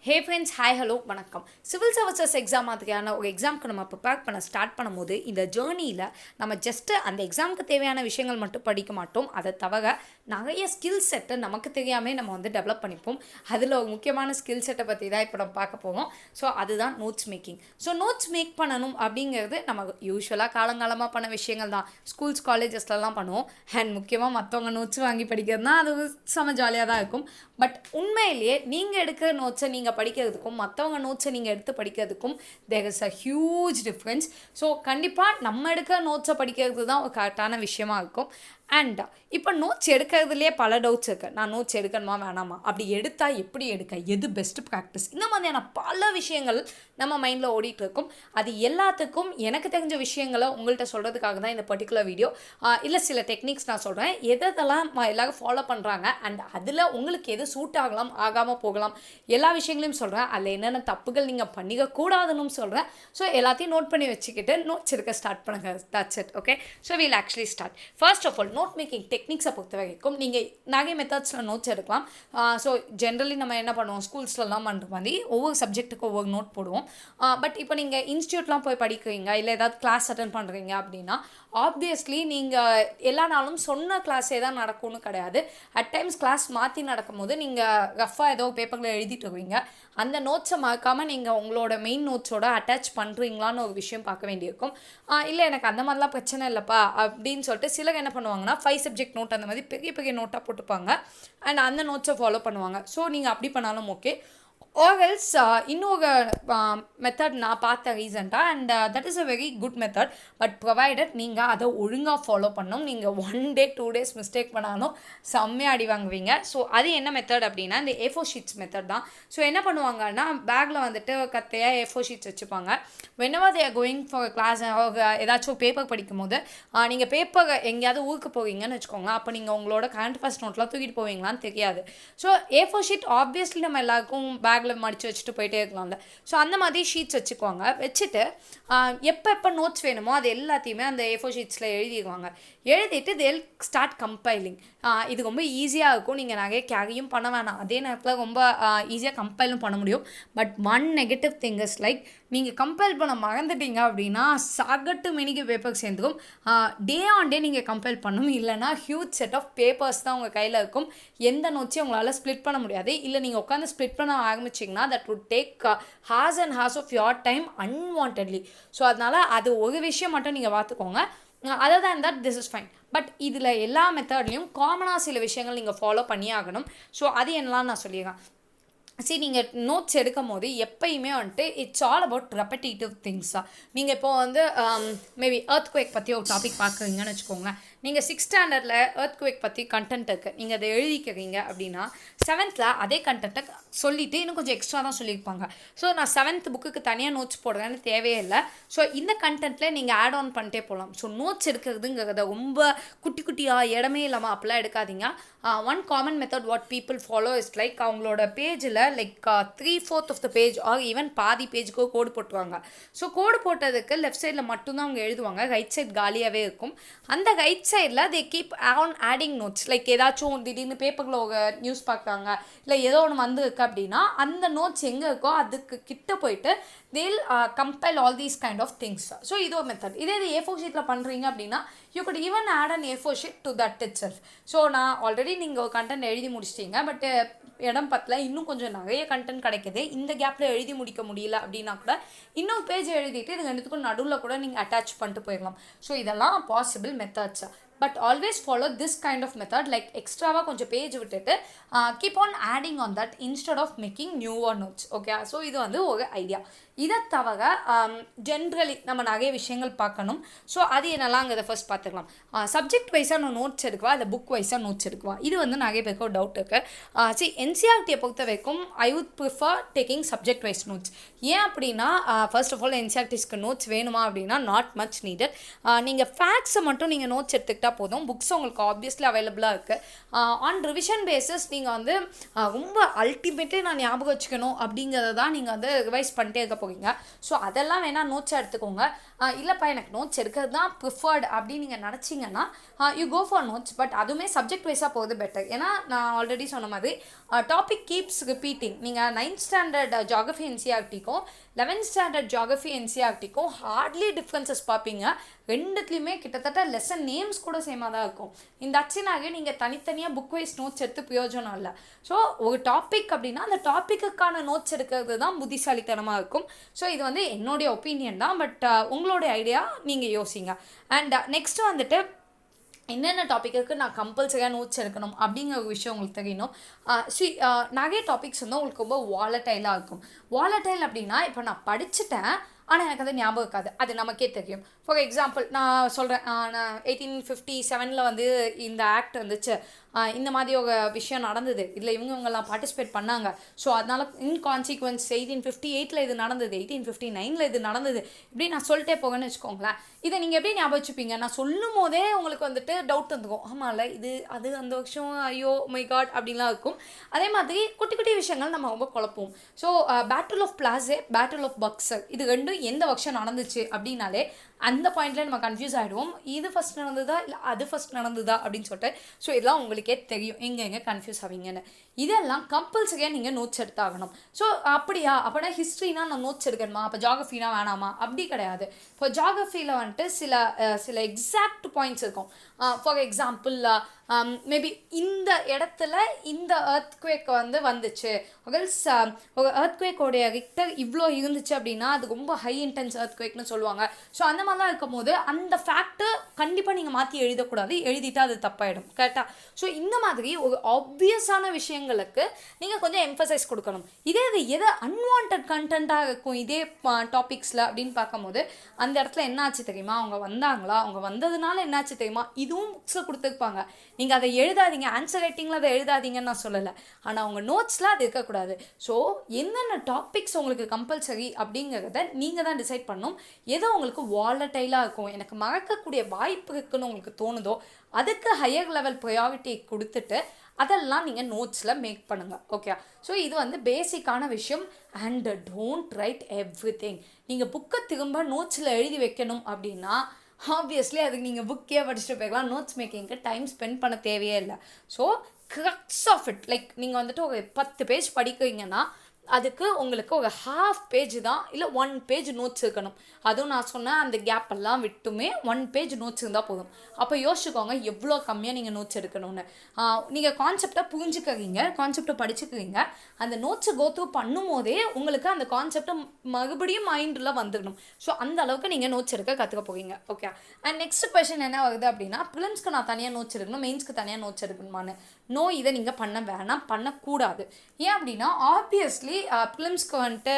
Hey friends, hi hello வணக்கம். Civil services exam மாதிரியான ஒரு எக்ஸாமுக்கு நம்ம ப்ரிப்பேர் பண்ண ஸ்டார்ட் பண்ணும்போது இந்த ஜேர்னியில் நம்ம ஜஸ்ட்டு அந்த எக்ஸாமுக்கு தேவையான விஷயங்கள் மட்டும் படிக்க மாட்டோம். அதை தவிர நிறைய ஸ்கில் செட்டை நமக்கு தெரியாமல் நம்ம டெவலப் பண்ணிப்போம். அதில் ஒரு முக்கியமான ஸ்கில் செட்டை பற்றி தான் இப்போ நம்ம பார்க்க போவோம். ஸோ அதுதான் notes making. So notes make பண்ணணும் அப்படிங்கிறது நம்ம யூஸ்வலாக காலங்காலமாக பண்ண விஷயங்கள் தான். ஸ்கூல்ஸ் காலேஜஸ்லலாம் பண்ணுவோம். அண்ட் முக்கியமாக மற்றவங்க நோட்ஸ் வாங்கி படிக்கிறதுனா அது செம ஜாலியாக தான் இருக்கும். பட் உண்மையிலேயே நீங்கள் எடுக்கிற நோட்ஸை நீங்கள் படிக்கிறதுக்கும் மற்றவங்க நோட்ஸை நீங்கள் எடுத்து படிக்கிறதுக்கும் there is a huge difference. So கண்டிப்பாக நம்ம எடுக்கிற நோட்ஸை படிக்கிறது தான் ஒரு கரெக்டான விஷயமா இருக்கும். அண்ட் இப்போ நோட்ஸ் எடுக்கிறதுலேயே பல டவுட்ஸ் இருக்குது. நான் நோட்ஸ் எடுக்கணுமா வேணாமா, அப்படி எடுத்தால் எப்படி எடுக்க, எது பெஸ்ட் ப்ராக்டிஸ், இந்த மாதிரியான பல விஷயங்கள் நம்ம மைண்டில் ஓடிட்டு இருக்கும். அது எல்லாத்துக்கும் எனக்கு தெரிஞ்ச விஷயங்களை உங்கள்கிட்ட சொல்கிறதுக்காக தான் இந்த பர்டிகுலர் வீடியோ. இல்லை சில டெக்னிக்ஸ் நான் சொல்கிறேன், எதெல்லாம் எல்லோரும் ஃபாலோ பண்ணுறாங்க அண்ட் அதில் உங்களுக்கு எது சூட் ஆகலாம் ஆகாமல் போகலாம் எல்லா விஷயங்களையும் சொல்கிறேன். அதில் என்னென்ன தப்புகள் நீங்கள் பண்ணிக்கக்கூடாதுன்னு சொல்கிறேன். ஸோ எல்லாத்தையும் நோட் பண்ணி வச்சுக்கிட்டு நோட்ஸ் எடுக்க ஸ்டார்ட் பண்ணுங்கள். That's it. Okay, so we'll actually start. First of all, note making டெக்னிக்ஸை பொறுத்த வரைக்கும் நீங்கள் நிறைய மெத்தட்ஸில் நோட்ஸ் எடுக்கலாம். ஸோ ஜென்ரலி நம்ம என்ன பண்ணுவோம், ஸ்கூல்ஸ்லாம் பண்ணுற மாதிரி ஒவ்வொரு சப்ஜெக்ட்டுக்கு ஒவ்வொரு நோட் போடுவோம். பட் இப்போ நீங்கள் இன்ஸ்டியூட்லாம் போய் படிக்கிறீங்க, இல்லை ஏதாவது கிளாஸ் அட்டன் பண்ணுறீங்க அப்படின்னா ஆப்வியஸ்லி நீங்கள் எல்லா நாளும் சொன்ன கிளாஸே தான் நடக்கும்னு கிடையாது. அட் டைம்ஸ் கிளாஸ் மாற்றி நடக்கும்போது நீங்கள் ரஃபாக ஏதோ பேப்பரில் எழுதிட்டு வருவீங்க. அந்த நோட்ஸை மறக்காமல் நீங்கள் உங்களோட மெயின் நோட்ஸோட அட்டாச் பண்ணுறீங்களான்னு ஒரு விஷயம் பார்க்க வேண்டியிருக்கும். இல்லை எனக்கு அந்த மாதிரிலாம் பிரச்சனை இல்லைப்பா அப்படின்னு சொல்லிட்டு சிலர் என்ன பண்ணுவாங்கன்னா 5 சப்ஜெக்ட் நோட் அந்த மாதிரி பெரிய பெரிய நோட்டாக போட்டுப்பாங்க அண்ட் அந்த நோட்ஸை ஃபாலோ பண்ணுவாங்க. ஸோ நீங்கள் அப்படி பண்ணாலும் ஓகே. ஆர்எல்ஸ் இன்னொரு மெத்தட் நான் பார்த்தேன் ரீசெண்டாக and that is a very good method. But provided நீங்கள் அதை ஒழுங்காக ஃபாலோ பண்ணணும். நீங்கள் 1 day 2 days மிஸ்டேக் பண்ணாலும் செம்மையாக அடி வாங்குவீங்க. ஸோ அது என்ன மெத்தட் அப்படின்னா இந்த A4 ஷீட்ஸ் மெத்தட் தான். ஸோ என்ன பண்ணுவாங்கன்னா பேக்கில் கத்தையாக A4 ஷீட்ஸ் வச்சுப்பாங்க. whenever they are going for a class ஏதாச்சும் பேப்பர் படிக்கும் போது நீங்கள் பேப்பர் எங்கேயாவது ஊருக்கு போவீங்கன்னு வச்சுக்கோங்க. அப்போ நீங்கள் உங்களோட கரண்ட் ஃபர்ஸ்ட் நோட்லாம் தூக்கிட்டு போவீங்களான்னு தெரியாது. ஸோ A4 ஷீட் ஆப்வியஸ்லி நம்ம எல்லாருக்கும் பேக்கில் மடித்து வச்சுட்டு போயிட்டே இருக்கலாம்ல. ஸோ அந்த மாதிரி ஷீட்ஸ் வச்சுக்குவாங்க. வச்சுட்டு எப்போ நோட்ஸ் வேணுமோ அது எல்லாத்தையுமே அந்த A4 ஷீட்ஸில் எழுதிடுவாங்க. எழுதிட்டு they'll ஸ்டார்ட் கம்பைலிங். இது ரொம்ப ஈஸியாக இருக்கும். நீங்கள் நிறைய கேரியும் பண்ண வேணாம். அதே நேரத்தில் ரொம்ப ஈஸியாக கம்பைலும் பண்ண முடியும். But one negative thing is like நீங்கள் கம்பைல் பண்ண மறந்துட்டீங்க அப்படின்னா சகட்டு மெனிக்கு பேப்பர் சேர்ந்துக்கும். டே ஆன் டே நீங்கள் கம்பைல் பண்ணணும். இல்லைனா ஹியூஜ் செட் ஆஃப் பேப்பர்ஸ் தான் உங்கள் கையில் இருக்கும். எந்த நோட்ஸையும் உங்களால் ஸ்ப்ளிட் பண்ண முடியாது. இல்லை நீங்கள் உட்காந்து ஸ்ப்ளிட் பண்ண ஆரம்பிச்சிங்கன்னா that would take hours and hours of your time unwantedly. So அதனால் அது ஒரு விஷயம் மட்டும் நீங்கள் பார்த்துக்கோங்க. Other than that this is fine. But இதில் எல்லா மெத்தட்லேயும் காமனாக சில விஷயங்கள் நீங்கள் ஃபாலோ பண்ணி ஆகணும். ஸோ அது என்னலாம் நான் சொல்லிடுறேன். சரி, நீங்கள் நோட்ஸ் எடுக்கும் போது எப்பயுமே இட்ஸ் ஆல் அபவுட் ரெப்படேட்டிவ் திங்ஸாக. நீங்கள் இப்போது மேபி எர்த்குவேக் பற்றி ஒரு டாபிக் பார்க்குறீங்கன்னு வச்சுக்கோங்க. நீங்கள் 6th ஸ்டாண்டர்டில் எர்த்குவேக் பற்றி கண்டென்ட் இருக்குது, நீங்கள் அதை எழுதிக்கிறீங்க அப்படின்னா 7th அதே கண்டென்ட்டை சொல்லிவிட்டு இன்னும் கொஞ்சம் எக்ஸ்ட்ரா தான் சொல்லியிருப்பாங்க. ஸோ நான் 7th புக்குக்கு தனியாக நோட்ஸ் போடுறேன்னு தேவையே இல்லை. ஸோ இந்த கண்டென்ட்டில் நீங்கள் ஆட் ஆன் பண்ணிட்டே போகலாம். ஸோ நோட்ஸ் எடுக்கிறதுங்கிறத ரொம்ப குட்டி குட்டியாக இடமே இல்லாமல் அப்படிலாம் எடுக்காதீங்க. One common method what people follow is like அவங்களோட பேஜில் like 3/4 of the page or even பாதி பேஜுக்கோ கோடு போட்டுருவாங்க. ஸோ கோடு போட்டதுக்கு லெஃப்ட் சைடில் மட்டும்தான் அவங்க எழுதுவாங்க. ரைட் சைட் காலியாகவே இருக்கும். அந்த ரைட் சைடில் they keep on adding notes. Like ஏதாச்சும் திடீர்னு பேப்பரில் நியூஸ் பார்க்குறாங்க, இல்லை ஏதோ ஒன்று வந்துருக்கு அப்படின்னா அந்த நோட்ஸ் எங்கே இருக்கோ அதுக்கு கிட்ட போயிட்டு they'll compile all these kind of things. So இது ஒரு மெத்தட். இதே இது A4 ஷீட்டில் பண்ணுறீங்க அப்படின்னா you could even add an A4 sheet to that itself. So நான் ஆல்ரெடி நீங்கள் ஒரு கண்டென்ட் எழுதி முடிச்சிட்டிங்க, பட் இடம் பத்தல, இன்னும் கொஞ்சம் நிறைய கண்டென்ட் கிடைக்கிது, இந்த கேப்பில் எழுதி முடிக்க முடியல அப்படின்னா கூட இன்னொரு பேஜ் எழுதிட்டு இது ரெண்டுத்துக்கும் நடுவில் கூட நீங்கள் அட்டாச் பண்ணிட்டு போயிடலாம். ஸோ இதெல்லாம் possible methods. But always follow this kind of method. Like எக்ஸ்ட்ராவாக கொஞ்சம் பேஜ் விட்டுட்டு keep on adding on that instead of making newer notes. Okay, so இது ஒரு ஐடியா. இதை தவிர ஜென்ரலி நம்ம நிறைய விஷயங்கள் பார்க்கணும். ஸோ அது என்னெல்லாங்கிறத ஃபர்ஸ்ட் பார்த்துக்கலாம். சப்ஜெக்ட் வைஸாக நான் நோட்ஸ் எடுக்குவா, இல்லை புக் வைஸாக நோட்ஸ் எடுக்குவா, இது நிறைய பேருக்கு ஒரு டவுட் இருக்குது. சரி, என்சிஆர்டியை பொறுத்த வரைக்கும் I would prefer taking subject wise notes. ஏன் அப்படின்னா ஃபர்ஸ்ட் ஆஃப் ஆல் என்சிஆர்டிஸ்க்கு நோட்ஸ் வேணுமா அப்படின்னா நாட் மச் நீடட். நீங்கள் ஃபேக்ட்ஸை மட்டும் நீங்கள் நோட்ஸ் எடுத்துக்கிட்டால் பண்ணிட்டா போதும். புக்ஸ் உங்களுக்கு ஆப்வியஸ்லி அவைலபிளாக இருக்குது. ஆன் ரிவிஷன் பேசிஸ் நீங்கள் வந்து ரொம்ப அல்டிமேட்லி நான் ஞாபகம் வச்சுக்கணும் அப்படிங்கிறத தான் நீங்கள் வந்து ரிவைஸ் பண்ணிட்டே இருக்க போகிறீங்க. ஸோ அதெல்லாம் வேணால் நோட்ஸை எடுத்துக்கோங்க. இல்லைப்பா எனக்கு நோட்ஸ் எடுக்கிறது தான் ப்ரிஃபர்டு அப்படின்னு நீங்கள் நினச்சிங்கன்னா you go for notes. But அதுவுமே சப்ஜெக்ட் வைஸாக போகிறது பெட்டர். ஏன்னா நான் ஆல்ரெடி சொன்ன மாதிரி டாபிக் கீப்ஸ் ரிப்பீட்டிங். நீங்கள் 9th ஸ்டாண்டர்ட் ஜாகிரஃபி என்சிஆர்டிக்கும் 11th ஸ்டாண்டர்ட் ஜாகிரஃபி என்சிஆர்டிக்கும் ஹார்ட்லி டிஃப்ரென்சஸ் பார்ப்பீங்க. ரெண்டுத்துலேயுமே கிட்டத்தட்ட லெசன் நேம்ஸ் கூட சேமாக தான் இருக்கும். இந்த அச்சினாக நீங்கள் தனித்தனியாக புக் வைஸ் நோட்ஸ் எடுத்து பிரயோஜனம் இல்லை. ஸோ ஒரு டாபிக் அப்படின்னா அந்த டாப்பிக்குக்கான நோட்ஸ் எடுக்கிறது தான் புத்திசாலித்தனமாக இருக்கும். ஸோ இது வந்து என்னுடைய ஒப்பீனியன் தான். பட் உங்களுடைய ஐடியா நீங்கள் யோசிங்க. அண்ட் நெக்ஸ்ட்டு வந்துட்டு என்னென்ன டாப்பிக்கு நான் கம்பல்சரியாக நோட்ஸ் எடுக்கணும் அப்படிங்கிற ஒரு விஷயம் உங்களுக்கு தெரியணும். நிறைய டாபிக்ஸ் வந்து உங்களுக்கு ரொம்ப வாலட்டைலாக இருக்கும். வாலட்டைல் அப்படின்னா இப்போ நான் படிச்சுட்டேன் ஆனால் எனக்கு அது ஞாபகம் இருக்காது. அது நமக்கே தெரியும். ஃபார் எக்ஸாம்பிள் நான் சொல்கிறேன், நான் 1857 வந்து இந்த ஆக்ட் வந்துச்சு, இந்த மாதிரி ஒரு விஷயம் நடந்தது, இதில் இவங்கெல்லாம் பார்ட்டிசிபேட் பண்ணாங்க. ஸோ அதனால் இன்கான்சிக்வன்ஸ் 1858 இது நடந்தது, 1859 இது நடந்தது, இப்படி நான் சொல்லிட்டே போகணும்னு வச்சுக்கோங்களேன். இதை நீங்கள் எப்படி ஞாபகம் வச்சுப்பீங்க? நான் சொல்லும் போதே உங்களுக்கு வந்துட்டு டவுட் வந்துக்கும். ஆமாம்ல இது அது அந்த வருஷம், ஐயோ மை காட் அப்படின்லாம் இருக்கும். அதே மாதிரி குட்டி குட்டி விஷயங்கள் நம்ம ரொம்ப குழப்போம். So battle of Plassey, battle of Buxar, இது ரெண்டும் எந்த வருஷம் நடந்துச்சு அப்படின்னாலே அந்த பாயிண்ட்ல நம்ம கன்ஃபியூஸ் ஆகிடுவோம். இது ஃபஸ்ட் நடந்ததா இல்லை அது ஃபஸ்ட் நடந்ததா அப்படின்னு சொல்லிட்டு. ஸோ இதெல்லாம் உங்களுக்கே தெரியும் எங்கே கன்ஃபியூஸ் ஆவீங்கன்னு. இதெல்லாம் கம்பல்சரியாக நீங்கள் நோட்ஸ் எடுத்தாகணும். ஸோ அப்படியா, அப்படின்னா ஹிஸ்ட்ரினா நான் நோட்ஸ் எடுக்கணுமா, அப்போ ஜாகிரஃபினா வேணாமா? அப்படி கிடையாது. இப்போ ஜாகிரஃபியில் வந்துட்டு சில எக்ஸாக்ட் பாயிண்ட்ஸ் இருக்கும். ஃபார் எக்ஸாம்பிள் மேபி இந்த இடத்துல இந்த எர்த்குவேக் வந்துச்சு, ஒரு எர்த்குவேக்கோடைய ரிக்டர் இவ்வளோ இருந்துச்சு அப்படின்னா அது ரொம்ப ஹை இன்டென்ஸ் எர்த்குவேக்னு சொல்லுவாங்க. ஸோ அந்த மாதிரிலாம் இருக்கும் போது அந்த ஃபேக்ட்டு கண்டிப்பாக நீங்கள் மாற்றி எழுதக்கூடாது. எழுதிட்டா அது தப்பாயிடும். கரெக்டாக? ஸோ இந்த மாதிரி ஒரு ஆப்வியஸான விஷயங்களுக்கு நீங்கள் கொஞ்சம் எம்ஃபசைஸ் கொடுக்கணும். இது எது அன்வான்ட் கண்டென்ட்டாக இருக்கும் இதே டாபிக்ஸில் அப்படின்னு பார்க்கும்போது அந்த இடத்துல என்ன ஆச்சு தெரியுமா, அவங்க வந்தாங்களா, அவங்க வந்ததுனால என்னாச்சு தெரியுமா, இதுவும் புக்ஸில் கொடுத்துருப்பாங்க. நீங்கள் அதை எழுதாதீங்க, ஆன்சர் ரைட்டிங்கில் அதை எழுதாதீங்கன்னு நான் சொல்லலை. ஆனால் அவங்க நோட்ஸில் அது இருக்கக்கூடாது. ஸோ என்னென்ன டாபிக்ஸ் உங்களுக்கு கம்பல்சரி அப்படிங்கிறத நீங்கள் தான் டிசைட் பண்ணணும். எதோ உங்களுக்கு வாலட்டைலாக இருக்கும், எனக்கு மறக்கக்கூடிய வாய்ப்பு இருக்குன்னு உங்களுக்கு தோணுதோ அதுக்கு ஹையர் லெவல் ப்ரையாரிட்டி கொடுத்துட்டு அதெல்லாம் நீங்கள் நோட்ஸில் மேக் பண்ணுங்கள். ஓகே? ஸோ இது வந்து பேசிக்கான விஷயம். And don't write everything. நீங்கள் புக்கை திரும்ப நோட்ஸில் எழுதி வைக்கணும் அப்படின்னா ஆப்வியஸ்லி அதுக்கு நீங்கள் புக்கே படிச்சுட்டு போய்க்கலாம். நோட்ஸ் மேக்கிங்க்கு டைம் ஸ்பெண்ட் பண்ண தேவையே இல்லை. So crux of it, like நீங்கள் வந்துட்டு ஒரு 10 பேஜ் படிக்கிறீங்கன்னா அதுக்கு உங்களுக்கு ஒரு 1/2 பேஜ் தான் இல்லை 1 பேஜ் நோட்ஸ் இருக்கணும். அதுவும் நான் சொன்னேன் அந்த கேப் எல்லாம் விட்டுமே 1 பேஜ் நோட்ஸ் இருந்தால் போதும். அப்போ யோசிச்சுக்கோங்க எவ்வளோ கம்மியாக நீங்கள் நோட்ஸ் எடுக்கணும்னு. நீங்கள் கான்செப்டை புரிஞ்சுக்கிறீங்க, கான்செப்டை படிச்சுக்கிறீங்க, அந்த நோட்ஸை கோத்ரூ பண்ணும் போதே உங்களுக்கு அந்த கான்செப்டை மறுபடியும் மைண்டில் வந்துடணும். ஸோ அந்த அளவுக்கு நீங்கள் நோட்ஸ் எடுக்க கற்றுக்க போவீங்க. ஓகே? அண்ட் நெக்ஸ்ட் கொஸ்டின் என்ன வருது அப்படின்னா, ப்ரிலிம்ஸ்க்கு நான் தனியாக நோட்ஸ் எடுக்கணும், மெயின்ஸ்க்கு தனியாக நோட்ஸ் எடுக்கணுமான்னு. நோ, இதை நீங்கள் பண்ண வேணாம், பண்ணக்கூடாது. ஏன் அப்படின்னா ஆப்வியஸ்லி ப்ரிலிம்ஸ்க்கு வந்துட்டு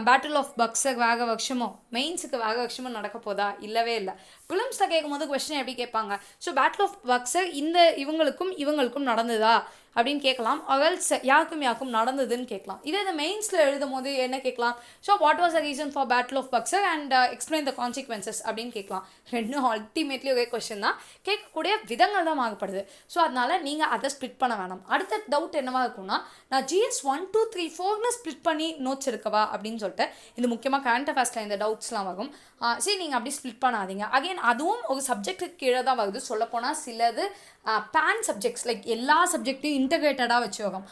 பேட்டில் ஆஃப் பக்ஸர் வேக வருஷமோ மெயின்ஸுக்கு வேக வருஷமோ நடக்க போதா? இல்லவே இல்லை. ப்ரிலிம்ஸில் கேட்கும் போது கொஸ்டின் எப்படி கேட்பாங்க, ஸோ பேட்டில் ஆஃப் பக்ஸர் இந்த இவங்களுக்கும் நடந்ததா அப்படின்னு கேட்கலாம். அவல்ஸ் யாருக்கும் நடந்ததுன்னு கேட்கலாம். இதே இந்த மெயின்ஸில் எழுதும் போது என்ன கேட்கலாம், so what was the reason for battle of Buxar and explain the consequences அப்படின்னு கேட்கலாம். ரெண்டும் அல்டிமேட்லி ஒரே கொஸ்டின் தான், கேட்கக்கூடிய விதங்கள் தான் மாறுபடுது. ஸோ அதனால் நீங்கள் அதை ஸ்ப்ளிட் பண்ண வேணாம். அடுத்த டவுட் என்னவா இருக்கும்னா, நான் GS 1 2 3 4ன்னு ஸ்ப்ளிட் பண்ணி நோட்ஸ் எடுக்கவா அப்படின்னு சொல்லிட்டு. இது முக்கியமாக கரண்ட் அஃபேர்ஸில் இந்த டவுட்ஸ்லாம் வரும். சரி, நீங்கள் அப்படி ஸ்ப்ளிட் பண்ணாதீங்க. அகைன் அதுவும் ஒரு சப்ஜெக்ட்டுக்கு கீழே தான் வருது. சொல்லப்போனால் சிலது பேன் சப்ஜெக்ட்ஸ், லைக் எல்லா சப்ஜெக்ட்டையும் இன்டகிரேட்டடாக வச்சு வரும்.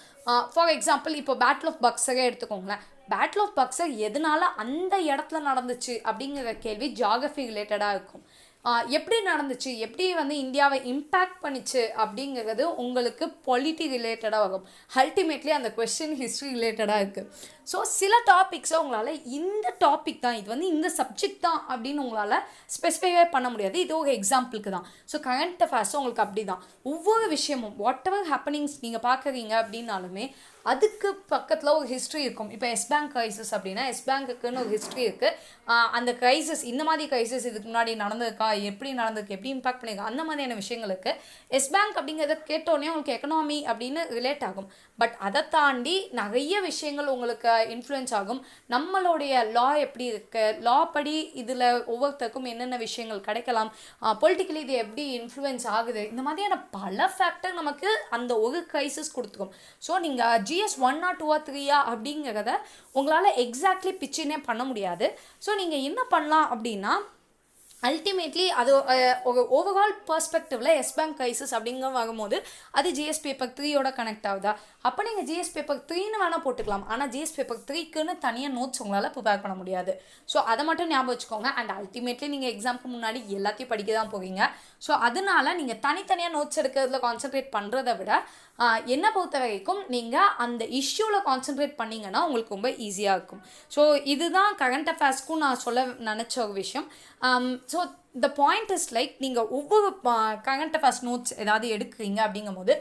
ஃபார் எக்ஸாம்பிள் இப்போ பேட்டில் ஆஃப் பக்ஸரே எடுத்துக்கோங்களேன். பேட்டில் ஆஃப் பக்ஸர் எதனால அந்த இடத்துல நடந்துச்சு அப்படிங்கிற கேள்வி ஜியாகிரஃபி ரிலேட்டடாக இருக்கும். எப்படி நடந்துச்சு, எப்படி இந்தியாவை இம்பேக்ட் பண்ணிச்சு அப்படிங்கிறது உங்களுக்கு பொலிட்டி ரிலேட்டடாக வரும். அல்டிமேட்லி அந்த கொஸ்டின் ஹிஸ்ட்ரி ரிலேட்டடாக இருக்குது. ஸோ சில டாபிக்ஸை உங்களால் இந்த டாபிக் தான், இது இந்த சப்ஜெக்ட் தான் அப்படின்னு உங்களால் ஸ்பெசிஃபைவே பண்ண முடியாது. இது ஒரு எக்ஸாம்பிளுக்கு தான். ஸோ கரண்ட் அஃபேர்ஸும் உங்களுக்கு அப்படி தான். ஒவ்வொரு விஷயமும் வாட் எவர் ஹேப்பனிங்ஸ் நீங்கள் பார்க்குறீங்க அப்படின்னாலுமே அதுக்கு பக்கத்தில் ஒரு ஹிஸ்ட்ரி இருக்கும். இப்போ எஸ் பேங்க் க்ரைசிஸ் அப்படின்னா எஸ் பேங்க்குன்னு ஒரு ஹிஸ்ட்ரி இருக்குது. அந்த க்ரைசிஸ், இந்த மாதிரி க்ரைசிஸ் இதுக்கு முன்னாடி நடந்திருக்கா, எப்படி நடந்திருக்கு, எப்படி இம்பாக்ட் பண்ணியிருக்கா, அந்த மாதிரியான விஷயங்களுக்கு எஸ் பேங்க் அப்படிங்கிறத கேட்டோடனே உங்களுக்கு எக்கனாமி அப்படின்னு ரிலேட் ஆகும். பட் அதை தாண்டி நிறைய விஷயங்கள் உங்களுக்கு இன்ஃப்ளூயன்ஸ் ஆகும், நம்மளுடைய லா எப்படி இருக்குது, லா படி இதில் ஒவ்வொருத்தருக்கும் என்னென்ன விஷயங்கள் கிடைக்கலாம், பொலிட்டிக்கலி இது எப்படி இன்ஃப்ளூயன்ஸ் ஆகுது, இந்த மாதிரியான பல ஃபேக்டர் நமக்கு அந்த ஒரு கிரைசிஸ் கொடுத்துக்கும். ஸோ நீங்கள் GS 1 or 2 or 3 அப்படிங்கிறத உங்களால் எக்ஸாக்ட்லி பிச்சினே பண்ண முடியாது. ஸோ நீங்கள் என்ன பண்ணலாம் அப்படின்னா, அல்டிமேட்லி அது ஒரு ஓவரால் பர்ஸ்பெக்டிவில் எஸ் பேங்க் கிரைசிஸ் அப்படிங்கிற வரும்போது அது GS பேப்பர் 3யோட கனெக்ட் ஆகுதா, அப்போ நீங்கள் GS பேப்பர் 3ன்னு வேணால் போட்டுக்கலாம். ஆனால் GS பேப்பர் 3க்குன்னு தனியாக நோட்ஸ் உங்களால் ப்ரிப்பேர் பண்ண முடியாது. ஸோ அதை மட்டும் ஞாபகம் வச்சுக்கோங்க. அண்ட் அல்டிமேட்லி நீங்கள் எக்ஸாமுக்கு முன்னாடி எல்லாத்தையும் படிக்க தான் போவீங்க. ஸோ அதனால நீங்கள் தனித்தனியாக நோட்ஸ் எடுக்கிறதுல கான்சென்ட்ரேட் பண்ணுறதை விட என்னை பொறுத்த வரைக்கும் நீங்கள் அந்த இஷ்யூவில் கான்சென்ட்ரேட் பண்ணிங்கன்னா உங்களுக்கு ரொம்ப ஈஸியாக இருக்கும். ஸோ இதுதான் கரண்ட் அஃபேர்ஸ்க்கும் நான் சொல்ல நினச்ச ஒரு விஷயம். So the point is like நீங்கள் ஒவ்வொரு கரண்ட் அஃபேர்ஸ் நோட்ஸ் ஏதாவது எடுக்கிறீங்க அப்படிங்கும்போது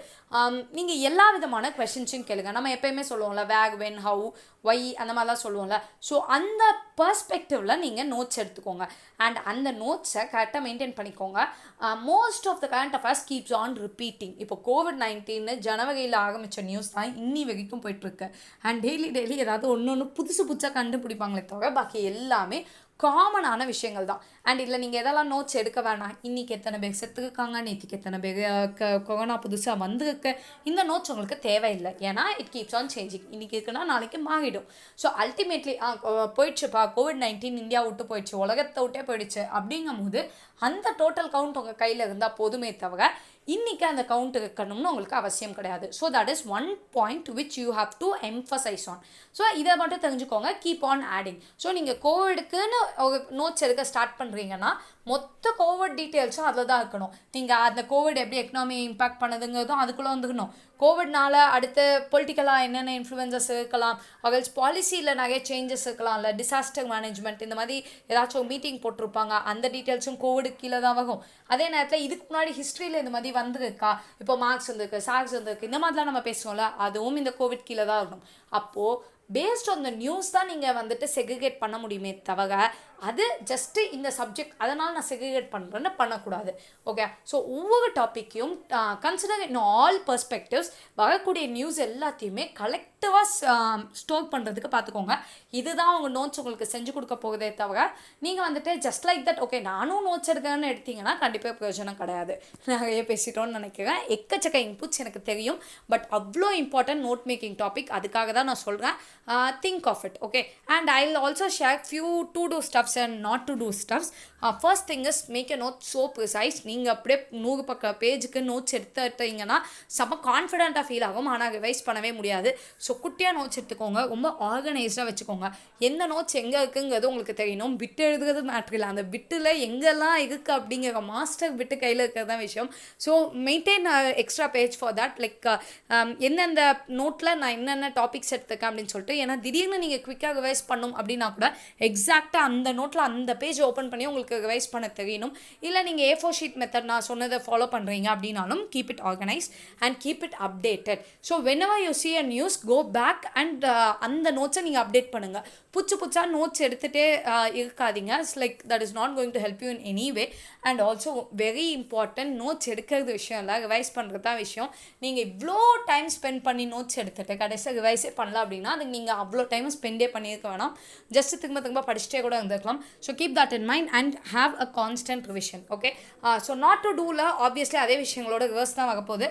நீங்கள் எல்லா விதமான கொஷின்ஸையும் கேளுங்க. நம்ம எப்போயுமே சொல்லுவோம்ல வேக், வென், ஹவு, ஒய் அந்த மாதிரிலாம் சொல்லுவோம்ல. ஸோ அந்த பர்ஸ்பெக்டிவில் நீங்கள் நோட்ஸ் எடுத்துக்கோங்க. அண்ட் அந்த நோட்ஸை கரெக்டாக மெயின்டைன் பண்ணிக்கோங்க. Most of the current affairs keeps on repeating. இப்போ COVID-19 ஜனவரியில் ஆரம்பித்த நியூஸ் தான் இன்னி வரைக்கும் போயிட்டுருக்கு. அண்ட் டெய்லி ஏதாவது ஒன்று புதுசாக கண்டுபிடிப்பாங்களே தவிர பாக்கி எல்லாமே காமனான விஷயங்கள் தான். அண்ட் இதில் நீங்கள் எதெல்லாம் நோட்ஸ் எடுக்க வேணாம், இன்றைக்கி எத்தனை பேர் செத்துருக்காங்க, நேற்றுக்கு எத்தனை பேர் கொரோனா புதுசாக வந்திருக்கு, இந்த நோட்ஸ் உங்களுக்கு தேவையில்லை. ஏன்னா இட் கீப்ஸ் ஆன் சேஞ்சிங். இன்றைக்கி இருக்குன்னா நாளைக்கு மாறிடும். ஸோ அல்டிமேட்லி போயிடுச்சுப்பா, COVID-19 இந்தியா விட்டு போயிடுச்சு, உலகத்தை விட்டே போயிடுச்சு அப்படிங்கும் போது அந்த டோட்டல் கவுண்ட் உங்கள் கையில் இருந்தால் போதுமே தவிர இன்றைக்கி அந்த கவுண்ட் இருக்கணும்னு உங்களுக்கு அவசியம் கிடையாது. So that is one point which you have to emphasize on. So இதை மட்டும் தெரிஞ்சுக்கோங்க. Keep on adding. ஸோ நீங்கள் கோவிடுக்குன்னு ஒரு நோட்ஸ் எடுக்க ஸ்டார்ட் பண்ணுறீங்கன்னா மொத்த கோவிட் டீட்டெயில்ஸும் அதில் தான் இருக்கணும். நீங்கள் அந்த கோவிட் எப்படி எக்கனாமி இம்பேக்ட் பண்ணுதுங்கிறதும் அதுக்குள்ளே வந்துக்கணும். கோவிட்னால அடுத்து பொலிட்டிக்கலாக என்னென்ன இன்ஃப்ளூயன்சஸ் இருக்கலாம், அவல்ஸ் பாலிசியில் நிறைய சேஞ்சஸ் இருக்கலாம், இல்லை டிசாஸ்டர் மேனேஜ்மெண்ட் இந்த மாதிரி ஏதாச்சும் மீட்டிங் போட்டிருப்பாங்க, அந்த டீட்டெயில்ஸும் கோவிடுக்கு கீழே தான் வரும். அதே நேரத்தில் இதுக்கு முன்னாடி ஹிஸ்ட்ரியில் இந்த மாதிரி வந்திருக்கா, இப்போ மார்க்ஸ் வந்திருக்கு, சார்ஸ் வந்திருக்கு, இந்த மாதிரிலாம் நம்ம பேசுவோம்ல, அதுவும் இந்த கோவிட் கீழே தான் இருக்கும். அப்போது பேஸ்ட் ஆன் த நியூஸ் தான் நீங்கள் வந்துட்டு செக்ரிகேட் பண்ண முடியுமே தவிர அது ஜஸ்ட்டு இந்த சப்ஜெக்ட் அதனால் நான் செக்ரிகேட் பண்ணுறேன்னு பண்ணக்கூடாது. ஓகே. ஸோ ஒவ்வொரு டாப்பிக்கையும் கன்சிடர் இன் ஆல் பர்ஸ்பெக்டிவ்ஸ், வரக்கூடிய நியூஸ் எல்லாத்தையுமே கலெக்டிவாக ஸ்டோர் பண்ணுறதுக்கு பார்த்துக்கோங்க. இதுதான் உங்கள் நோட்ஸ் உங்களுக்கு செஞ்சு கொடுக்க போகுதே தவிர நீங்கள் வந்துட்டு ஜஸ்ட் லைக் தட் ஓகே நானும் நோட்ஸ் எடுக்கிறேன்னு எடுத்தீங்கன்னா கண்டிப்பாக பிரயோஜனம் கிடையாது. நிறைய பேசிட்டோன்னு நினைக்கிறேன். எக்கச்சக்க இன்புட்ஸ் எனக்கு தெரியும். பட் அவ்வளோ இம்பார்ட்டன்ட் நோட் மேக்கிங் டாபிக், அதுக்காக தான் நான் சொல்கிறேன். Think of it, okay? And I'll also share few to-do stuffs and not to-do stuffs. First thing is make a note so precise. நீங்கள் அப்படியே 100 பக்க பேஜுக்கு நோட்ஸ் எடுத்துட்டீங்கன்னா செம்ம கான்ஃபிடென்ட்டாக ஃபீல் ஆகும், ஆனால் ரிவைஸ் பண்ணவே முடியாது. ஸோ குட்டியாக நோட்ஸ் எடுத்துக்கோங்க, ரொம்ப ஆர்கனைஸ்டாக வச்சுக்கோங்க. எந்த நோட்ஸ் எங்கே இருக்குங்கிறது உங்களுக்கு தெரியணும். பிட்டு எழுதுறது மேட்ரு இல்லை, அந்த பிட்டில் எங்கெல்லாம் இருக்குது அப்படிங்கிற மாஸ்டர் பிட்டு கையில் இருக்கிறது தான் விஷயம். So maintain extra page for that. Like எந்தெந்த நோட்டில் நான் என்னென்ன டாபிக்ஸ் எடுத்துக்கேன் அப்படின்னு சொல்லிட்டு. ஏன்னா திடீர்னு நீங்கள் குவிக்காக ரிவைஸ் பண்ணும் அப்படின்னா கூட எக்ஸாக்டாக அந்த நோட்டில் அந்த பேஜ் ஓப்பன் பண்ணி உங்களுக்கு ரிவைஸ் பண்ண தெரியணும். இல்லை நீங்கள் A4 ஷீட் மெத்தட் நான் சொன்னதை ஃபாலோ பண்ணுறீங்க அப்படின்னாலும் keep it organise and keep it updated. So whenever you see a news go back and அந்த நோட்ஸை நீங்கள் அப்டேட் பண்ணுங்கள். புதுசாக நோட்ஸ் எடுத்துகிட்டே இருக்காதீங்க. It's like that is not going to help you in any way. And also very important, notes எடுக்கிறது விஷயம் இல்லை, revise பண்ணுறது தான் விஷயம். நீங்கள் இவ்வளோ டைம் ஸ்பெண்ட் பண்ணி நோட்ஸ் எடுத்துகிட்டு கடைசியாக ரிவைஸே பண்ணல அப்படின்னா அதுக்கு நீங்கள் அவ்வளோ டைம் ஸ்பெண்டே பண்ணியிருக்க வேணாம். ஜஸ்ட் திரும்ப படிச்சுட்டே கூட இருந்திருக்கலாம். So keep that in mind and have a constant revision. Okay. So not to டூவில் ஆப்வியஸ்லி அதே விஷயங்களோட ரிவர்ஸ் தான் வரப்போகுது.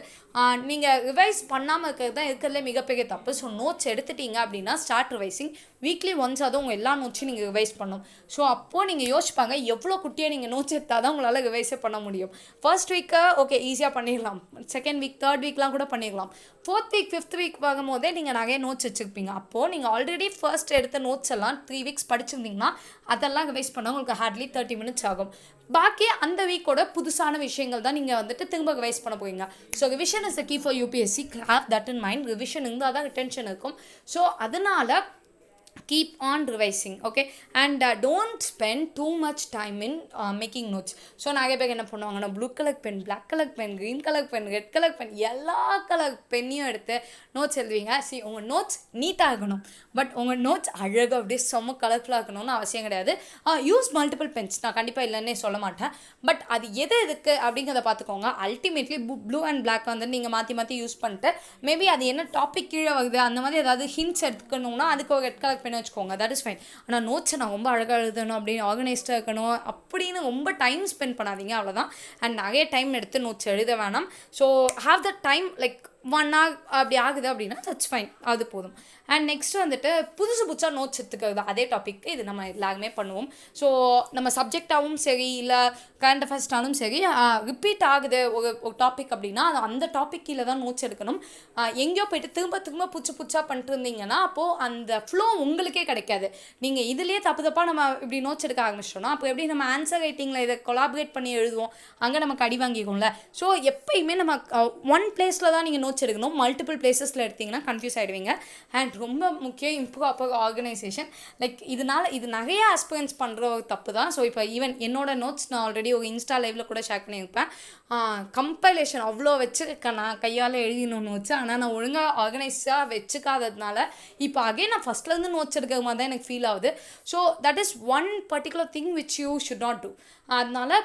நீங்கள் ரிவைஸ் பண்ணாமல் இருக்கிறது தான் இருக்கிறதுலே மிகப்பெரிய தப்பு. ஸோ நோட்ஸ் எடுத்துட்டீங்க அப்படின்னா ஸ்டார்ட் ரிவைசிங். வீக்லி ஒன்ஸ் அதுவும் உங்கள் எல்லா நோட்ஸையும் நீங்கள் ரிவைஸ் பண்ணணும். ஸோ அப்போது நீங்கள் யோசிப்பாங்க எவ்வளோ குட்டியாக நீங்கள் நோட்ஸ் எடுத்தால் தான் உங்களால் ரிவைஸே பண்ண முடியும். ஃபர்ஸ்ட் வீக்கு ஓகே ஈஸியாக பண்ணிடலாம், செகண்ட் வீக் தேர்ட் வீக்லாம் கூட பண்ணிடலாம். ஃபோர்த் வீக் ஃபிஃப்த் வீக் பார்க்கும்போதே நீங்கள் நிறைய நோட்ஸ் வச்சுருப்பீங்க. அப்போது நீங்கள் ஆல்ரெடி ஃபர்ஸ்ட் எடுத்த நோட்ஸ் எல்லாம் 3 வீக்ஸ் படிச்சிருந்தீங்கன்னா அதெல்லாம் ரிவைஸ் பண்ண உங்களுக்கு ஹார்ட்லி 30 மினிட்ஸ் ஆகும். பாக்கி அந்த வீக்கோட புதுசான விஷயங்கள் தான் நீங்கள் வந்துட்டு திரும்ப ரிவைஸ் பண்ண போவீங்க. So revision is the key for UPSC. Have that in mind. Revision இருந்தால் தான் ரிட்டென்ஷன் இருக்கும். ஸோ அதனால் keep on revising, okay, and don't spend too much time in making notes. So நிறைய பேர் என்ன பண்ணுவாங்கன்னா blue colour pen, black colour pen, green colour pen, red colour pen, எல்லா colour பென்னையும் எடுத்து நோட்ஸ் எழுதுவீங்க. உங்கள் நோட்ஸ் நீட்டாக இருக்கணும், பட் உங்கள் நோட்ஸ் அழகாக அப்படியே செம்ம கலர்ஃபுல்லாக இருக்கணும்னு அவசியம் கிடையாது. யூஸ் மல்டிபிள் பென்ஸ், நான் கண்டிப்பாக இல்லைன்னே சொல்ல மாட்டேன், பட் அது எது எதுக்கு அப்படிங்கிறத பார்த்துக்கோங்க. அல்டிமேட்லி ப்ளூ அண்ட் பிளாக் வந்து நீங்கள் மாற்றி மாற்றி யூஸ் பண்ணிட்டு மேபி அது என்ன டாபிக் கீழே வருது அந்த மாதிரி ஏதாவது ஹிண்ட்ஸ் எடுத்துக்கணும்னா அதுக்கு ஒரு ரெட் கலர் பென் வச்சுக்கோங்க, தட் இஸ் ஃபைன். ஆனால் நோட்ஸை நான் ரொம்ப அழகாக எழுதணும் அப்படின்னு ஆர்கனைஸ்டாக இருக்கணும் அப்படின்னு ரொம்ப டைம் ஸ்பெண்ட் பண்ணாதீங்க, அவ்வளோதான். அண்ட் நிறைய டைம் எடுத்து நோட்ஸ் எழுத வேணாம். So have the time, like 1 hour அப்படி ஆகுது அப்படின்னா தட்ஸ் ஃபைன், அது போதும். அண்ட் நெக்ஸ்ட் வந்துட்டு புதுசாக நோட்ஸ் எடுத்துக்கிறது, அதே டாபிக் இது நம்ம எல்லாருமே பண்ணுவோம். ஸோ நம்ம சப்ஜெக்டாகவும் சரி இல்லை கரண்ட் அஃபேர்ஸ்னாலும் சரி ரிப்பீட் ஆகுது ஒரு டாபிக் அப்படின்னா அது அந்த டாபிக் கீழே தான் நோட்ஸ் எடுக்கணும். எங்கேயோ போய்ட்டு திரும்ப புதுசாக பண்ணிட்டு இருந்தீங்கன்னா அப்போது அந்த ஃப்ளோ உங்களுக்கே கிடைக்காது. நீங்கள் இதுலேயே தப்பாக நம்ம இப்படி நோட்ஸ் எடுக்க ஆரம்பிச்சிட்டோம்னா அப்போ எப்படி நம்ம ஆன்சர் ரைட்டிங்கில் இதை கொலாபரேட் பண்ணி எழுதுவோம், அங்கே நமக்கு அடி வாங்கிக்கும்ல. ஸோ எப்பயுமே நம்ம ஒன் பிளேஸில் தான் நீங்கள் நோட்ஸ் எடுக்கணும், மல்டிபிள் பிளேஸஸில் எடுத்திங்கன்னா கன்ஃபியூஸ் ஆகிடுவீங்க. அண்ட் ரொம்ப முக்கியம் இம்ப்ரூவ் ஆர்கனைசேஷன். லைக் இது நிறைய ஆஸ்பிரன்ஸ் பண்ணுற ஒரு தப்பு தான். ஸோ இப்போ ஈவன் என்னோட நோட்ஸ் நான் ஆல்ரெடி ஒரு இன்ஸ்டா லைவில் கூட ஷேர் பண்ணியிருப்பேன். கம்பைலேஷன் அவ்வளோ வச்சுருக்கேன், நான் கையால் எழுதினோன்னு நோட்ஸ், ஆனால் நான் ஒழுங்காக ஆர்கனைஸாக வச்சுக்காததுனால இப்போ அகைன் நான் ஃபஸ்ட்லேருந்து நோட்ஸ் எடுக்கிற மாதிரி தான் எனக்கு ஃபீல் ஆகுது. So that is one particular thing which you should not do. அதனால்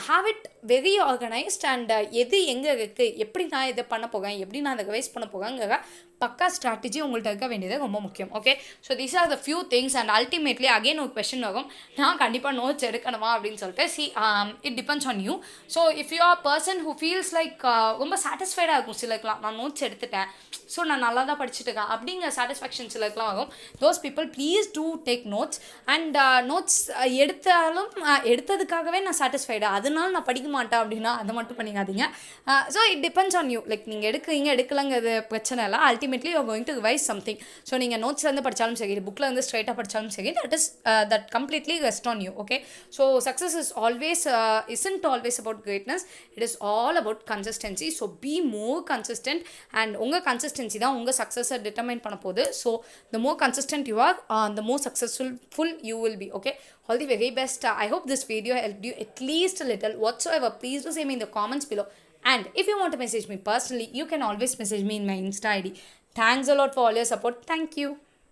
have it very organised and எது எங்கே இருக்குது, எப்படி நான் இதை பண்ண போகிறேன், எப்படி நான் அதை ரிவைஸ் பண்ண போகிறேங்கிற பக்கா ஸ்ட்ராட்டஜி உங்கள்கிட்ட இருக்க வேண்டியது ரொம்ப முக்கியம். Okay, so these are the few things. And ultimately again ஒரு கொஸ்டின் வரும், நான் கண்டிப்பாக நோட்ஸ் எடுக்கணுமா அப்படின்னு சொல்லிட்டு. It depends on you. So if you are person who feels like ரொம்ப சாட்டிஸ்ஃபைடாக இருக்கும் சிலருக்குலாம், நான் நோட்ஸ் எடுத்துட்டேன் ஸோ நான் நல்லா தான் படிச்சுட்டு இருக்கேன் அப்படிங்கிற சாட்டிஸ்ஃபேக்ஷன் சிலருக்குலாம் வரும். Those people please do take notes. And notes எடுத்ததுக்காகவே நான் சாட்டிஸ்ஃபைடு அதனால நான் படிக்க மாட்டேன் அப்படின்னா அதை மட்டும் பண்ணிக்காதீங்க. So it depends on you. Like நீங்கள் எடுக்கலங்கிறது பிரச்சனை இல்லை. Ultimately you are going to revise something. So நீங்கள் நோட்ஸ்லேருந்து படித்தாலும் சரி, புக்கில் இருந்து ஸ்ட்ரைட்டாக படித்தாலும் சரி, that completely rest on you. Okay, so success isn't always about greatness, it is all about consistency. So be more consistent and உங்கள் consistency தான் உங்கள் சக்ஸஸை டிட்டர்மைன் பண்ண போகுது. So the more consistent you are, the more successful you will be. Okay, all the very best. I hope this video helped you at least a little. Whatsoever, please do say me in the comments below. And if you want to message me personally, you can always message me in my Insta ID. Thanks a lot for all your support. Thank you.